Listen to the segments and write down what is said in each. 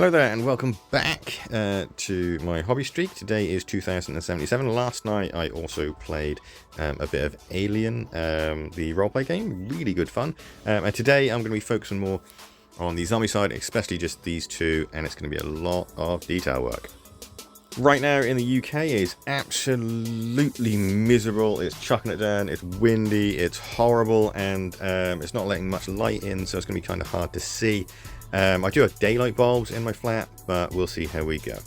Hello there and welcome back to my hobby streak. Today is 2077. Last night I also played a bit of Alien, the roleplay game. Really good fun. And today I'm going to be focusing more on the Zombicide, especially just these two, and it's going to be a lot of detail work. Right now in the UK it's absolutely miserable. It's chucking it down, it's windy, it's horrible, and it's not letting much light in, so it's going to be kind of hard to see. I do have daylight bulbs in my flat, but we'll see how we go.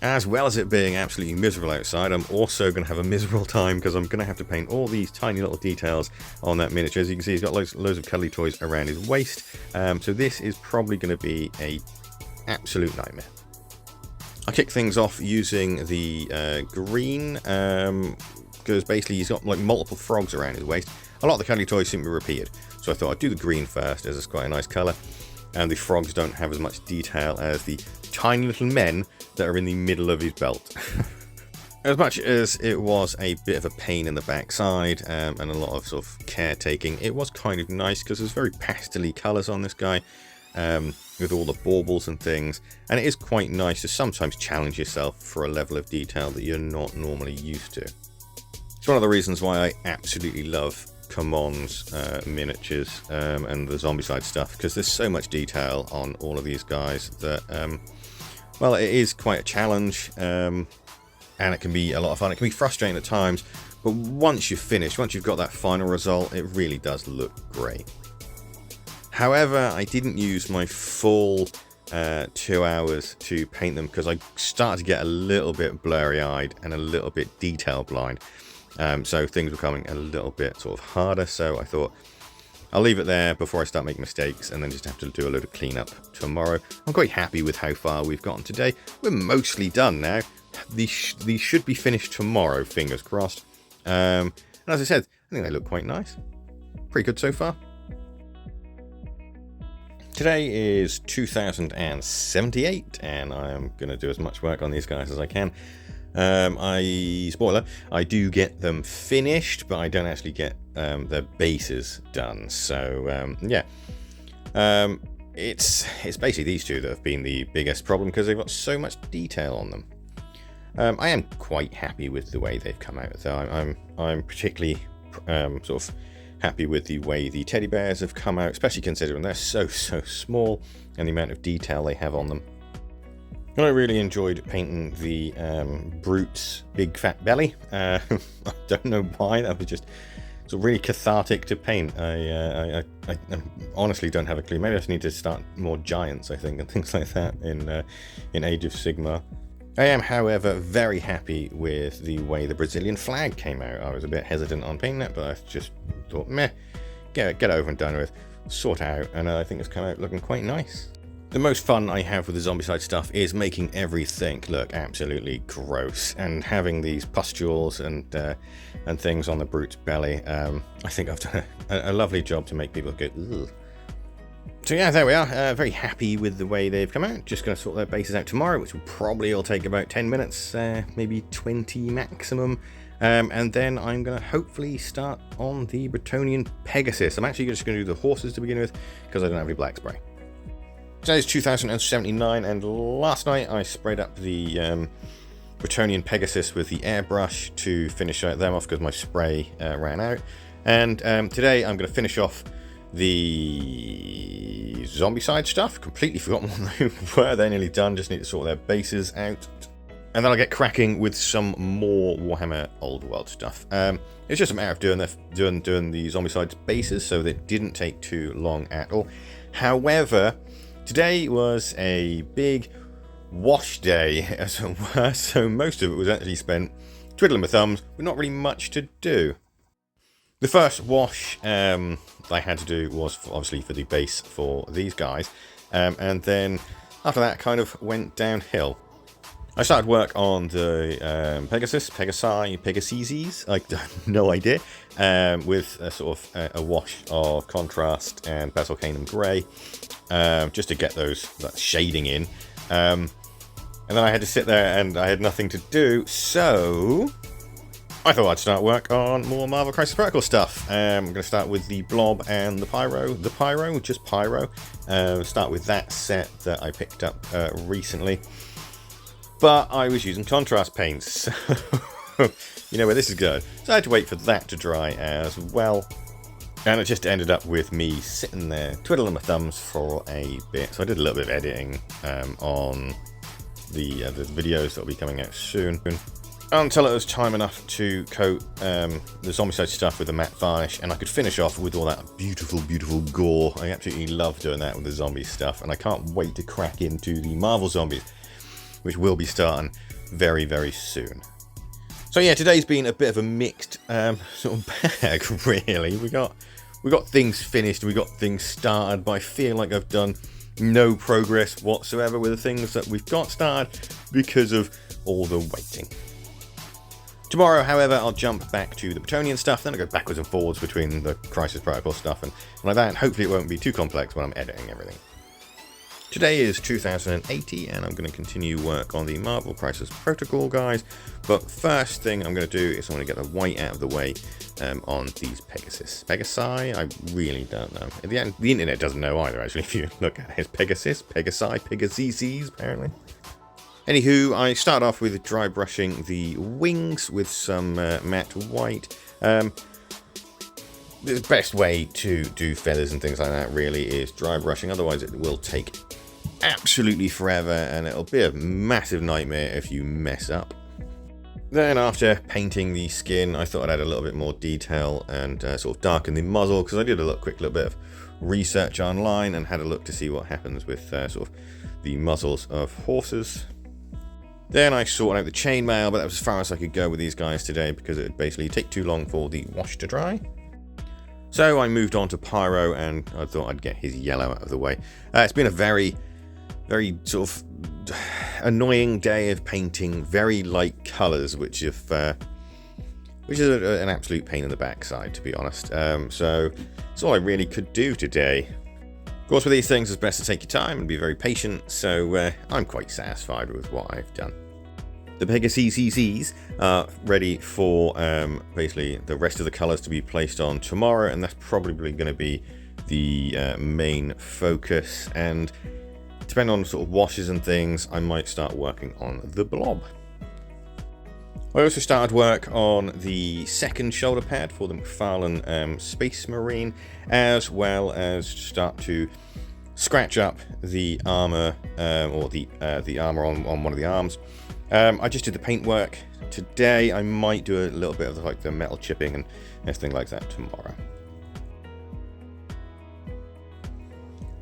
As well as it being absolutely miserable outside, I'm also going to have a miserable time because I'm going to have to paint all these tiny little details on that miniature. As you can see, he's got loads of cuddly toys around his waist, so this is probably going to be an absolute nightmare. I'll kick things off using the green, because basically he's got like multiple frogs around his waist. A lot of the cuddly toys seem to be repeated, so I thought I'd do the green first, as it's quite a nice colour. And the frogs don't have as much detail as the tiny little men that are in the middle of his belt. As much as it was a bit of a pain in the backside and a lot of sort of caretaking, it was kind of nice because there's very pastel-y colours on this guy, with all the baubles and things. And it is quite nice to sometimes challenge yourself for a level of detail that you're not normally used to. It's one of the reasons why I absolutely love Command's miniatures and the Zombicide stuff, because there's so much detail on all of these guys that well, it is quite a challenge, and it can be a lot of fun. It can be frustrating at times, but once you've finished, once you've got that final result, it really does look great. However, I didn't use my full 2 hours to paint them because I started to get a little bit blurry-eyed and a little bit detail blind. So things were coming a little bit sort of harder, so I thought I'll leave it there before I start making mistakes and then just have to do a load of cleanup tomorrow. I'm quite happy with how far we've gotten today. We're mostly done now. These should be finished tomorrow, fingers crossed. And as I said, I think they look quite nice. Pretty good so far. Today is 2078 and I'm going to do as much work on these guys as I can. Spoiler, I do get them finished, but I don't actually get their bases done. So yeah, it's basically these two that have been the biggest problem because they've got so much detail on them. I am quite happy with the way they've come out, though. I'm particularly sort of happy with the way the teddy bears have come out, especially considering they're so small and the amount of detail they have on them. I really enjoyed painting the Brute's big fat belly. I don't know why, that was just sort of really cathartic to paint. I honestly don't have a clue. Maybe I just need to start more giants, I think, and things like that in Age of Sigmar. I am, however, very happy with the way the Brazilian flag came out. I was a bit hesitant on painting it, but I just thought, meh, get over and done with, sort out, and I think it's come out looking quite nice. The most fun I have with the Zombicide stuff is making everything look absolutely gross, and having these pustules and things on the Brute's belly. I think I've done a lovely job to make people go, ugh. So yeah, there we are. Very happy with the way they've come out. Just going to sort their bases out tomorrow, which will probably all take about 10 minutes, maybe 20 maximum. And then I'm going to hopefully start on the Bretonnian Pegasus. I'm actually just going to do the horses to begin with, because I don't have any black spray. Today's 2079, and last night I sprayed up the Bretonnian Pegasus with the airbrush to finish them off because my spray ran out. And today I'm going to finish off the Zombicide stuff. Completely forgotten what they were. They're nearly done, just need to sort their bases out. And then I'll get cracking with some more Warhammer Old World stuff. It's just a matter of doing the Zombicide's bases, so that didn't take too long at all. However, today was a big wash day, as it were, so most of it was actually spent twiddling my thumbs with not really much to do. The first wash I had to do was obviously for the base for these guys, and then after that kind of went downhill. I started work on the Pegasus, I have no idea, with a sort of a wash of contrast and Basilcanum Grey, just to get that shading in. And then I had to sit there and I had nothing to do, so I thought I'd start work on more Marvel Crisis Protocol stuff. I'm going to start with the Blob and the Pyro. Just Pyro. Start with that set that I picked up recently. But I was using contrast paints, so you know where this is going. So I had to wait for that to dry as well. And it just ended up with me sitting there twiddling my thumbs for a bit. So I did a little bit of editing on the videos that will be coming out soon. Until it was time enough to coat the Zombicide stuff with the matte varnish, and I could finish off with all that beautiful, beautiful gore. I absolutely love doing that with the zombie stuff, and I can't wait to crack into the Marvel Zombies, which will be starting very, very soon. So yeah, today's been a bit of a mixed sort of bag, really. We got things finished, we got things started, but I feel like I've done no progress whatsoever with the things that we've got started because of all the waiting. Tomorrow, however, I'll jump back to the Bretonnian stuff, then I'll go backwards and forwards between the Crisis Protocol stuff and like that, and hopefully it won't be too complex when I'm editing everything. Today is 2080, and I'm going to continue work on the Marvel Crisis Protocol, guys. But first thing I'm going to do is I'm going to get the white out of the way on these Pegasus. Pegasi? I really don't know. The internet doesn't know either, actually, if you look at it. It's Pegasus, Pegasi, Pegasises, apparently. Anywho, I start off with dry brushing the wings with some matte white. The best way to do feathers and things like that really is dry brushing, otherwise it will take absolutely forever and it'll be a massive nightmare if you mess up. Then after painting the skin, I thought I'd add a little bit more detail and sort of darken the muzzle, because I did a quick little bit of research online and had a look to see what happens with sort of the muzzles of horses. Then I sorted out the chainmail, but that was as far as I could go with these guys today because it would basically take too long for the wash to dry. So I moved on to Pyro, and I thought I'd get his yellow out of the way. It's been a very sort of annoying day of painting very light colours, which is an absolute pain in the backside, to be honest. So that's all I really could do today. Of course, with these things, it's best to take your time and be very patient, so I'm quite satisfied with what I've done. The Pegasus are ready for basically the rest of the colours to be placed on tomorrow, and that's probably going to be the main focus. And depending on sort of washes and things, I might start working on the Blob. I also started work on the second shoulder pad for the McFarlane Space Marine, as well as start to scratch up the armor or the armor on one of the arms. I just did the paint work today. I might do a little bit of the metal chipping and everything like that tomorrow.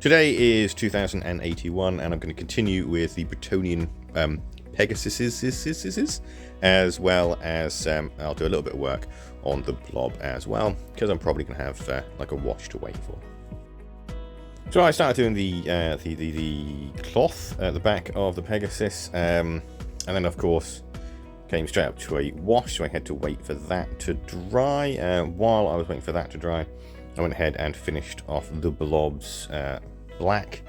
Today is 2081, and I'm going to continue with the Bretonian Pegasus, as well as I'll do a little bit of work on the Blob as well, because I'm probably going to have like a wash to wait for. So I started doing the cloth at the back of the Pegasus, and then of course came straight up to a wash, so I had to wait for that to dry. While I was waiting for that to dry, I went ahead and finished off the Blob's black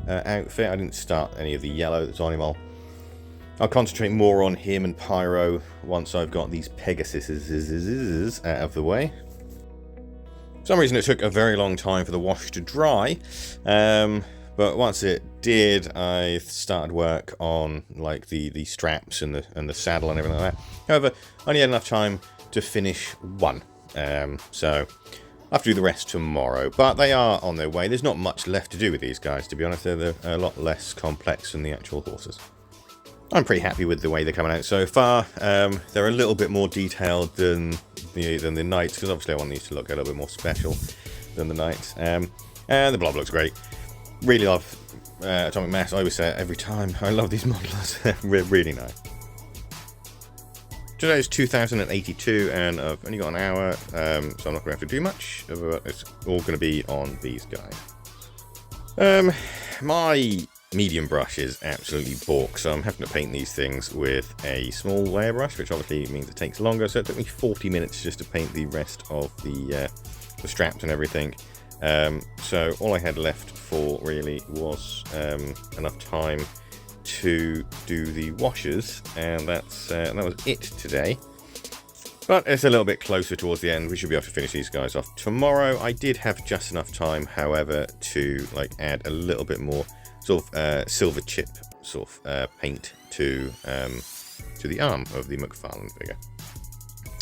outfit. I didn't start any of the yellow that's on him. I'll concentrate more on him and Pyro once I've got these Pegasuses out of the way. For some reason it took a very long time for the wash to dry, but once it did, I started work on like the straps and the saddle and everything like that. However, I only had enough time to finish one, so I'll have to do the rest tomorrow, but they are on their way. There's not much left to do with these guys, to be honest. They're a lot less complex than the actual horses. I'm pretty happy with the way they're coming out so far. They're a little bit more detailed than the Knights, because obviously I want these to look a little bit more special than the Knights. And the Blob looks great. Really love Atomic Mass. I always say it every time. I love these modelers. They're really nice. Today is 2082, and I've only got an hour, so I'm not going to have to do much. It's all going to be on these guys. My medium brush is absolutely balk, so I'm having to paint these things with a small layer brush, which obviously means it takes longer. So it took me 40 minutes just to paint the rest of the straps and everything. So all I had left for really was enough time to do the washes, and that was it today. But it's a little bit closer towards the end. We should be able to finish these guys off tomorrow. I did have just enough time, however, to like add a little bit more sort of silver chip sort of paint to the arm of the McFarlane figure.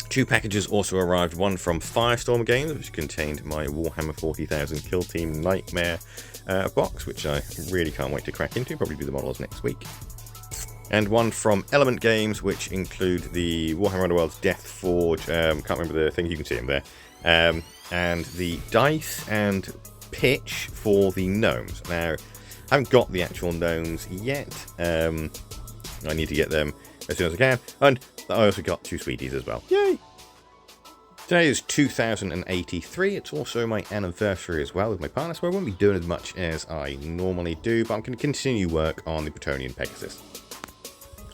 2 packages also arrived, one from Firestorm Games, which contained my Warhammer 40,000 Kill Team Nightmare box, which I really can't wait to crack into, probably do the models next week. And one from Element Games, which include the Warhammer Underworld's Death Forge, can't remember the thing, you can see them there, and the dice and pitch for the gnomes. Now, I haven't got the actual gnomes yet, I need to get them as soon as I can, and I also got 2 sweeties as well. Yay! Today is 2083, it's also my anniversary as well with my partner, so I won't be doing as much as I normally do, but I'm going to continue work on the Bretonnian Pegasus.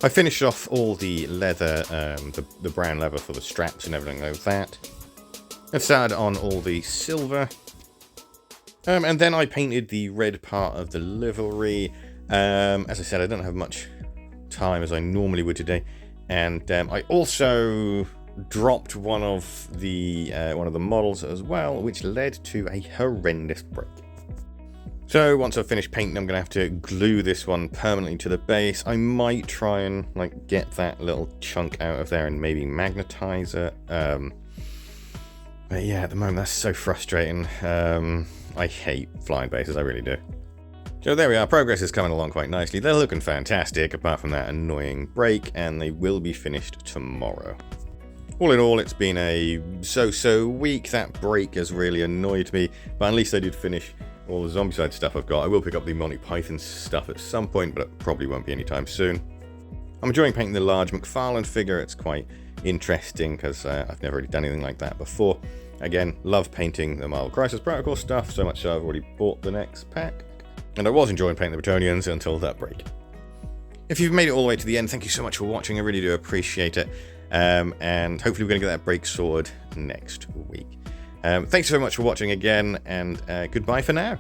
I finished off all the leather, the brown leather for the straps and everything like that. I started on all the silver. And then I painted the red part of the livery. As I said, I don't have much time as I normally would today. And I also dropped one of the models as well, which led to a horrendous break. So once I've finished painting, I'm going to have to glue this one permanently to the base. I might try and like get that little chunk out of there and maybe magnetize it. But yeah, at the moment that's so frustrating. I hate flying bases, I really do. So there we are, progress is coming along quite nicely. They're looking fantastic apart from that annoying break, and they will be finished tomorrow. All in all, it's been a so-so week. That break has really annoyed me, but at least I did finish all the Zombicide stuff I've got. I will pick up the Monty Python stuff at some point, but it probably won't be anytime soon. I'm enjoying painting the large McFarlane figure. It's quite interesting because I've never really done anything like that before. Again, love painting the Marvel Crisis Protocol stuff, so much so I've already bought the next pack. And I was enjoying painting the Bretonnians until that break. If you've made it all the way to the end, thank you so much for watching. I really do appreciate it. And hopefully we're going to get that break sorted next week. Thanks so much for watching again, and goodbye for now.